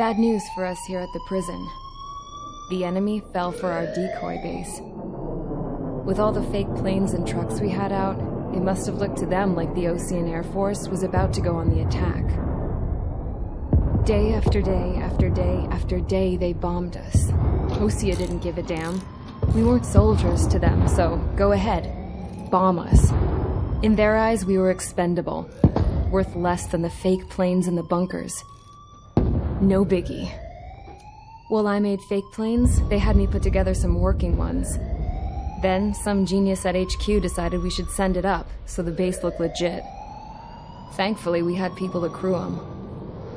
Bad news for us here at the prison. The enemy fell for our decoy base. With all the fake planes and trucks we had out, it must have looked to them like the Ocean Air Force was about to go on the attack. Day after day after day after day, they bombed us. Osea didn't give a damn. We weren't soldiers to them, so go ahead. Bomb us. In their eyes, we were expendable. Worth less than the fake planes in the bunkers. No biggie. While I made fake planes, they had me put together some working ones. Then, some genius at HQ decided we should send it up, so the base looked legit. Thankfully, we had people to crew them.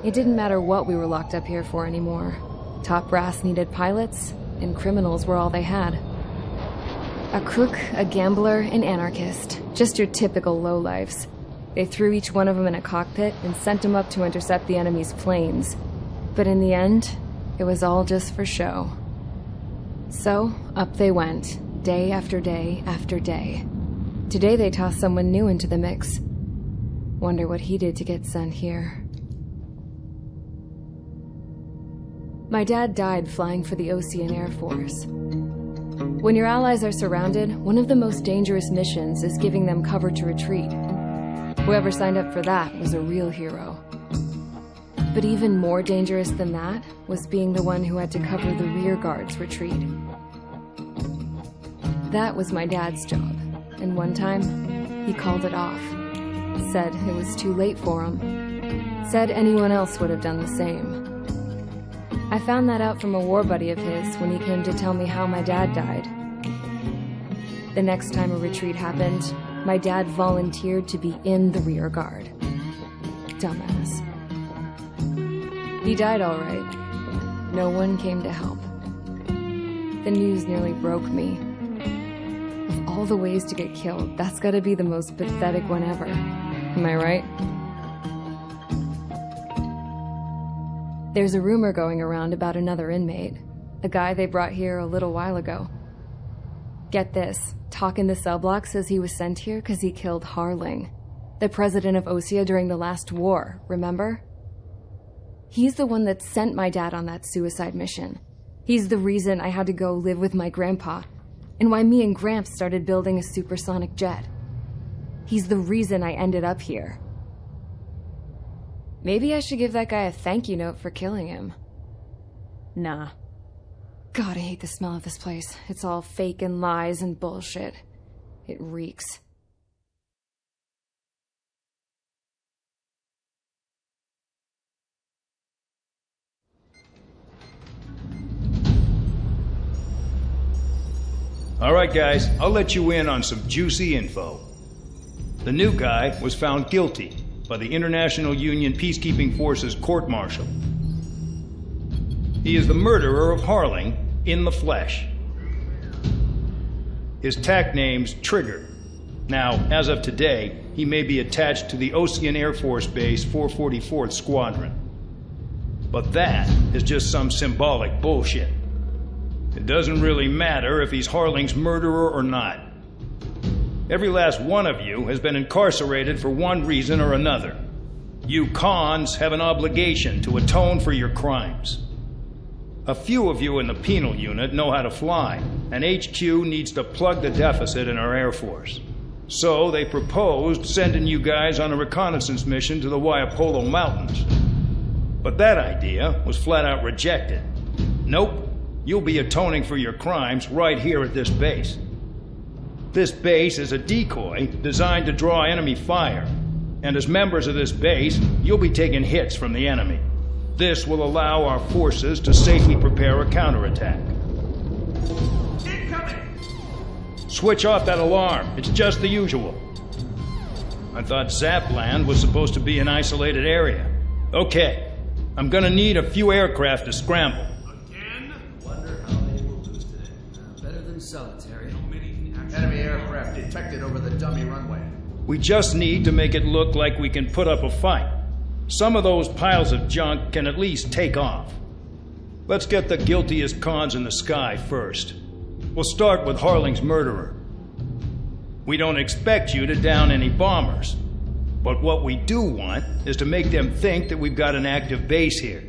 It didn't matter what we were locked up here for anymore. Top brass needed pilots, and criminals were all they had. A crook, a gambler, an anarchist. Just your typical lowlifes. They threw each one of them in a cockpit and sent them up to intercept the enemy's planes. But in the end, it was all just for show. So, up they went, day after day after day. Today they tossed someone new into the mix. Wonder what he did to get sent here. My dad died flying for the Ocean Air Force. When your allies are surrounded, one of the most dangerous missions is giving them cover to retreat. Whoever signed up for that was a real hero. But even more dangerous than that was being the one who had to cover the rear guard's retreat. That was my dad's job, and one time, he called it off. Said it was too late for him. Said anyone else would have done the same. I found that out from a war buddy of his when he came to tell me how my dad died. The next time a retreat happened, my dad volunteered to be in the rear guard. Dumbass. He died all right. No one came to help. The news nearly broke me. Of all the ways to get killed, that's gotta be the most pathetic one ever. Am I right? There's a rumor going around about another inmate. A guy they brought here a little while ago. Get this, Talk in the cell block says he was sent here because he killed Harling, the president of Osea during the last war, remember? He's the one that sent my dad on that suicide mission. He's the reason I had to go live with my grandpa, and why me and Gramps started building a supersonic jet. He's the reason I ended up here. Maybe I should give that guy a thank you note for killing him. Nah. God, I hate the smell of this place. It's all fake and lies and bullshit. It reeks. All right, guys, I'll let you in on some juicy info. The new guy was found guilty by the International Union Peacekeeping Forces court-martial. He is the murderer of Harling in the flesh. His TAC name's Trigger. Now, as of today, he may be attached to the Ocean Air Force Base 444th Squadron. But that is just some symbolic bullshit. It doesn't really matter if he's Harling's murderer or not. Every last one of you has been incarcerated for one reason or another. You cons have an obligation to atone for your crimes. A few of you in the penal unit know how to fly, and HQ needs to plug the deficit in our Air Force. So they proposed sending you guys on a reconnaissance mission to the Waiapolo Mountains. But that idea was flat out rejected. Nope, you'll be atoning for your crimes right here at this base. This base is a decoy designed to draw enemy fire, and as members of this base, you'll be taking hits from the enemy. This will allow our forces to safely prepare a counterattack. Incoming! Switch off that alarm. It's just the usual. I thought Zapland was supposed to be an isolated area. Okay, I'm gonna need a few aircraft to scramble. Again? Wonder how they will lose today. Better than solitary. Enemy aircraft detected over the dummy runway. We just need to make it look like we can put up a fight. Some of those piles of junk can at least take off. Let's get the guiltiest cons in the sky first. We'll start with Harling's murderer. We don't expect you to down any bombers, but what we do want is to make them think that we've got an active base here.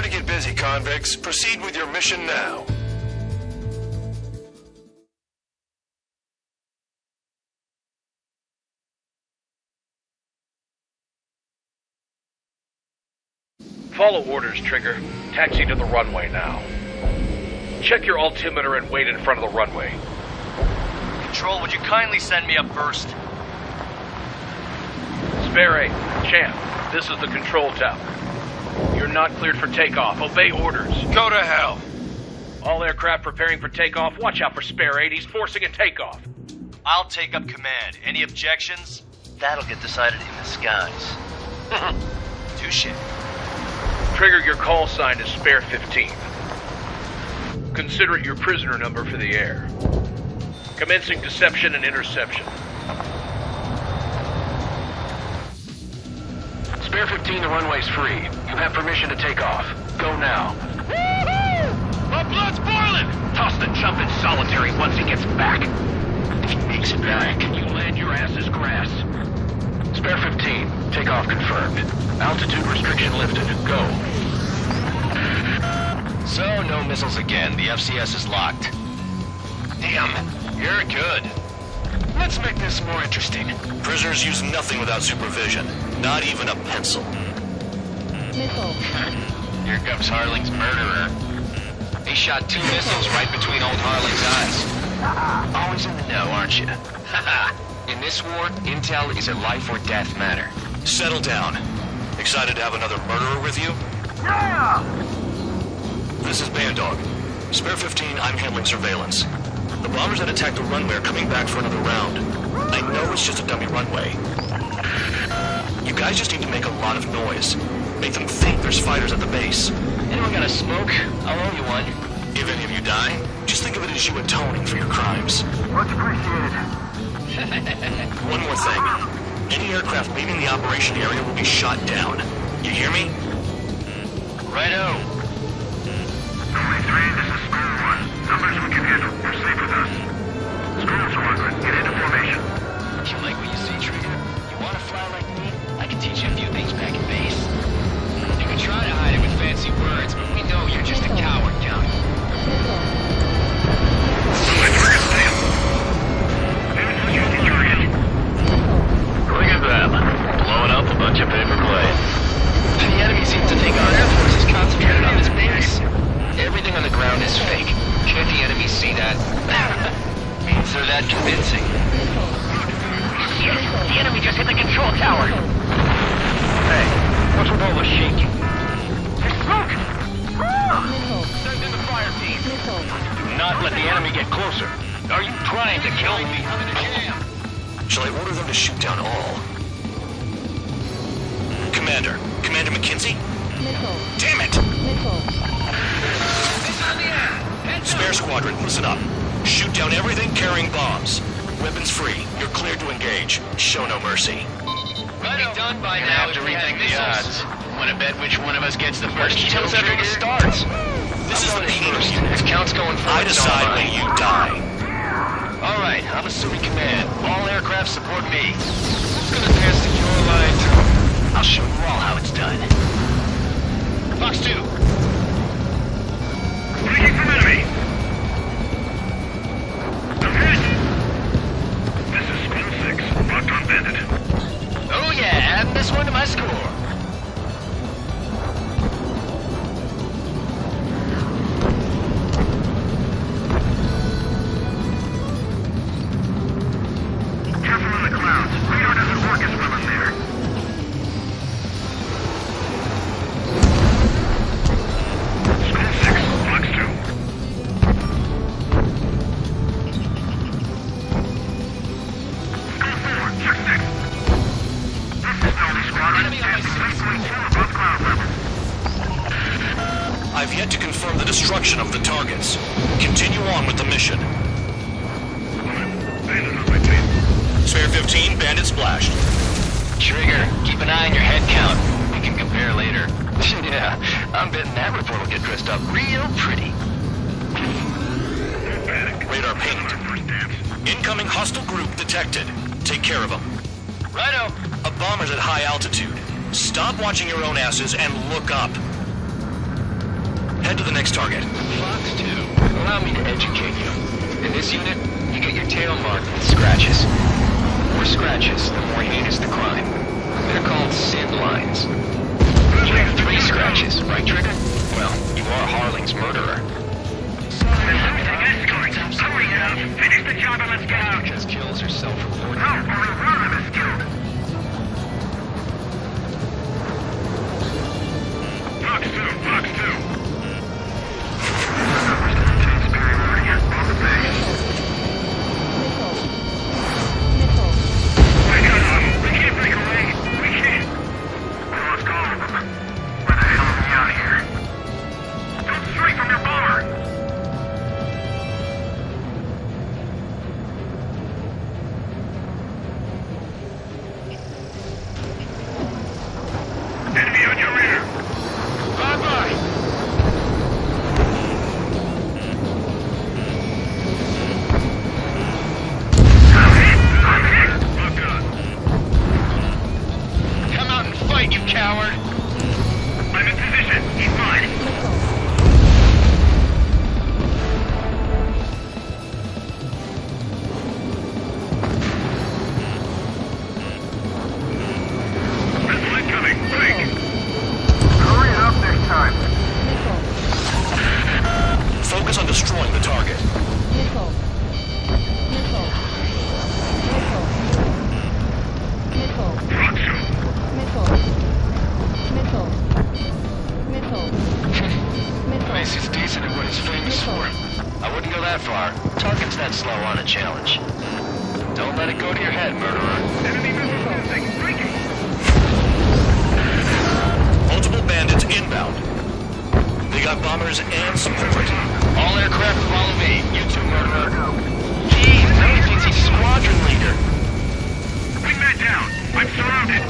to get busy, convicts. Proceed with your mission now. Follow orders, Trigger. Taxi to the runway now. Check your altimeter and wait in front of the runway. Control, would you kindly send me up first? Spare 8, Champ, this is the control tower. You're not cleared for takeoff. Obey orders. Go to hell. All aircraft preparing for takeoff. Watch out for Spare 8. He's forcing a takeoff. I'll take up command. Any objections? That'll get decided in the skies. Touche. Trigger, your call sign is Spare 15. Consider it your prisoner number for the air. Commencing deception and interception. Spare 15, the runway's free. You have permission to take off. Go now. Woohoo! My blood's boiling! Toss the chump in solitary once he gets back. If he makes it back, you land your ass as grass. Spare 15, takeoff confirmed. Altitude restriction lifted. Go. So, no missiles again. The FCS is locked. Damn, you're good. Let's make this more interesting. Prisoners use nothing without supervision. Not even a pencil. Missile. Here comes Harling's murderer. He shot 2 missiles right between old Harling's eyes. Always in the know, aren't you? In this war, intel is a life or death matter. Settle down. Excited to have another murderer with you? Yeah! This is Bandog. Spare 15, I'm handling surveillance. The bombers that attacked the runway are coming back for another round. I know it's just a dummy runway. You guys just need to make a lot of noise. Make them think there's fighters at the base. Anyone got a smoke? I'll owe you one. If any of you die, just think of it as you atoning for your crimes. Much appreciated. One more thing. Any aircraft leaving the operation area will be shot down. You hear me? Righto. Only 3, this is School 1. Numbers we can handle. You're safe with us. School Squadron, get into formation. You like what you see, Trigger? You want to fly like me? I can teach you a few things back in base. You can try to hide it with fancy words, but we know you're just a coward, Johnny. Look at them. Blowing up a bunch of paper planes. The enemy seems to think our air force is concentrated on this base. Everything on the ground is fake. Can't the enemy see that? Means they're that convincing. Shit! The enemy just hit the control tower! Hey, what's with all the shaking? There's smoke! Send in the fire team! Do not let the enemy get closer. Are you trying to kill me? Shall I order them to shoot down all? Commander McKinsey? Damn it! Spare squadron, listen up. Shoot down everything carrying bombs. Weapons free. You're cleared to engage. Show no mercy. We'll be done by now to rethink the odds. Want to bet which one of us gets the first kill after it starts? This is the first. If Count's going first, I decide when you die. All right, I'm assuming command. All aircraft support me. Who's gonna pass the your line through? I'll show you all how it's done. Fox 2. Breaking from enemy. I'm hit. This is School 6. Locked on bandit. Oh yeah, add this one to my score. Careful in the clouds. Radar doesn't work as well in there. School 6, Fox 2. School 4, check 6. This is Delta Squadron. Enemy on my 3.2 above cloud level. I've yet to confirm the destruction of the targets. Continue on with the mission. Bandit on my tail. Spare 15, bandit splashed. Trigger, keep an eye on your head count. We can compare later. Yeah, I'm betting that report will get dressed up real pretty. Radar pinged. Incoming hostile group detected. Take care of them. Righto. A bomber's at high altitude. Stop watching your own asses and look up. Head to the next target. Fox 2, allow me to educate you. In this unit, you get your tail marked with scratches. The more scratches, the more heinous the crime. They're called sin lines. You have 3 scratches, right, Trigger? Well, you are Harling's murderer. Hurry up! Finish the job and let's get out! Because kills are self-reported. No, only one of us killed! Fox 2! We can't break away! We can't! We lost all of them. Where the hell are we out of here? Don't stray from your bomber! Enemy on your rear! Bye-bye! I'm hit! Well done. Come out and fight, you coward! I'm in position. He's mine. Missile incoming. Break. Hurry up this time. Focus on destroying the target. Mace is decent at what he's famous for. I wouldn't go that far. Target's that slow on a challenge. Don't let it go to your head, murderer. Enemy missile missing. Breaking. Multiple bandits inbound. They got bombers and support. All aircraft follow me. You too, murderer. Jeez, now he thinks he's squadron leader. Wingman down. I'm surrounded.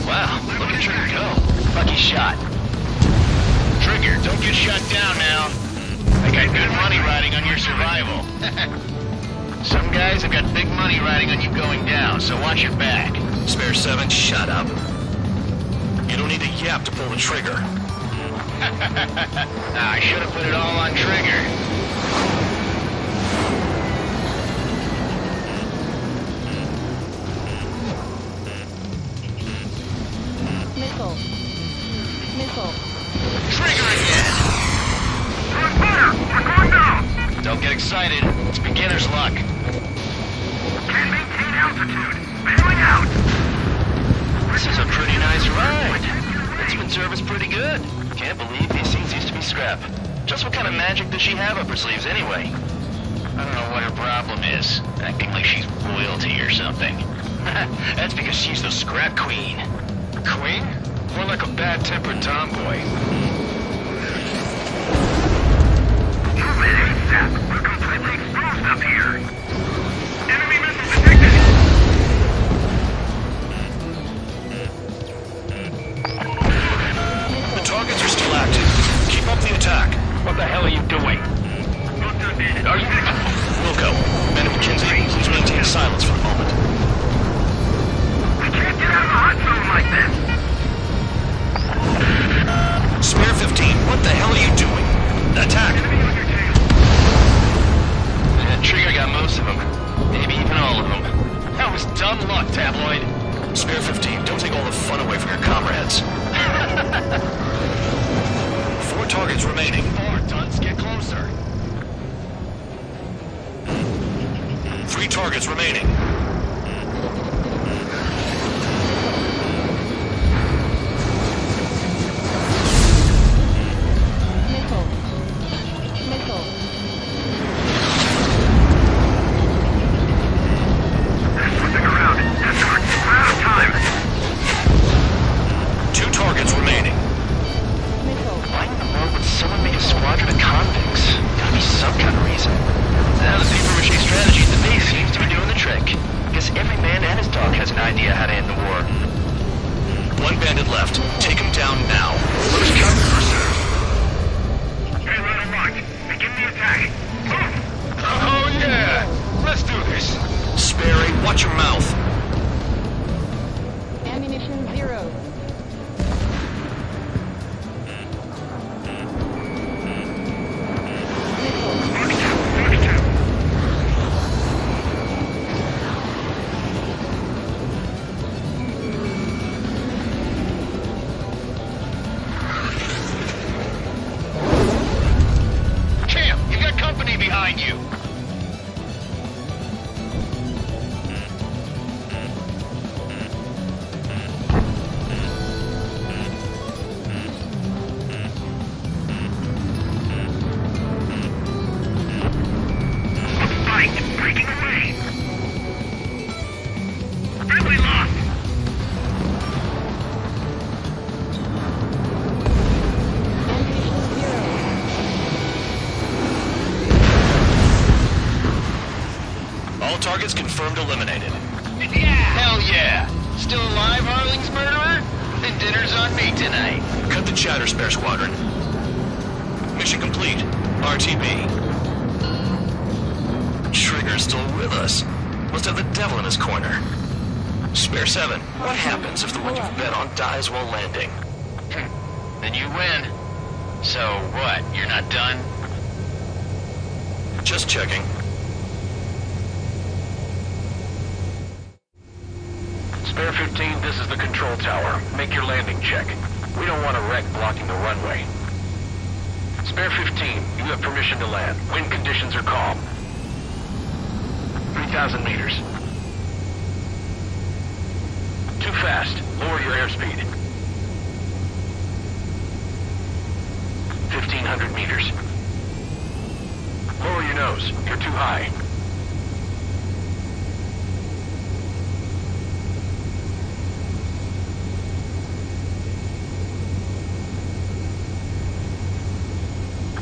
Wow, look at Trigger go. Lucky shot. Trigger, don't get shot down now. I got good money riding on your survival. Some guys have got big money riding on you going down, so watch your back. Spare 7, shut up. You don't need a yap to pull the trigger. I should have put it all on Trigger. Trigger again! We're fire! We're going down! Don't get excited. It's beginner's luck. Can't maintain altitude. Bailing out! This is a pretty nice ride. Instrument service pretty good. Can't believe these things used to be scrap. Just what kind of magic does she have up her sleeves anyway? I don't know what her problem is. Acting like she's royalty or something. That's because she's the scrap queen. Queen? More like a bad-tempered tomboy. Move it ASAP! We're completely exposed up here! Enemy missile detected! The targets are still active. Keep up the attack. What the hell are you doing? Not done yet. Are you... Wilco, men of McKinsey, please maintain silence for a moment. We can't get out of the hot zone like this! Spare 15, what the hell are you doing? Attack! Enemy on your tail! Trigger got most of them. Maybe even all of them. That was dumb luck, Tabloid. Spare 15, don't take all the fun away from your comrades. 4 targets remaining. 4, Dunce, get closer. 3 targets remaining. Flipping around. Escort, we're out of time! 2 targets remaining. Why in the world would someone make a squadron of convicts? Gotta be some kind of reason. Now the paper-mache strategy at the base seems to be doing the trick. Guess every man and his dog has an idea how to end the war. 1 bandit left. Take him down now. First come, first serve. Hey, right on mark. Begin the attack. Move! Oh yeah! Let's do this. Sperry, watch your mouth. Ammunition 0. All targets confirmed eliminated. Yeah! Hell yeah! Still alive, Harling's murderer? Then dinner's on me tonight. Cut the chatter, Spare Squadron. Mission complete. RTB. Trigger's still with us. Must have the devil in his corner. Spare 7, what happens if the one you've bet on dies while landing? Then you win. So what, you're not done? Just checking. Spare 15, this is the control tower. Make your landing check. We don't want a wreck blocking the runway. Spare 15, you have permission to land. Wind conditions are calm. 3,000 meters. Too fast. Lower your airspeed. 1,500 meters. Lower your nose. You're too high.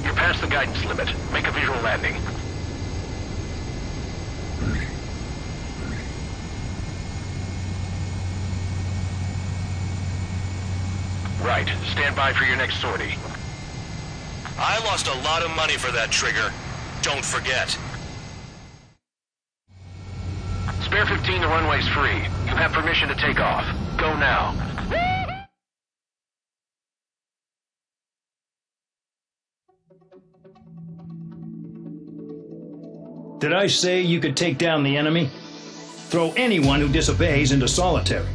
You're past the guidance limit. Make a visual landing. Right. Stand by for your next sortie. I lost a lot of money for that, Trigger. Don't forget. Spare 15, the runway's free. You have permission to take off. Go now. Did I say you could take down the enemy? Throw anyone who disobeys into solitary.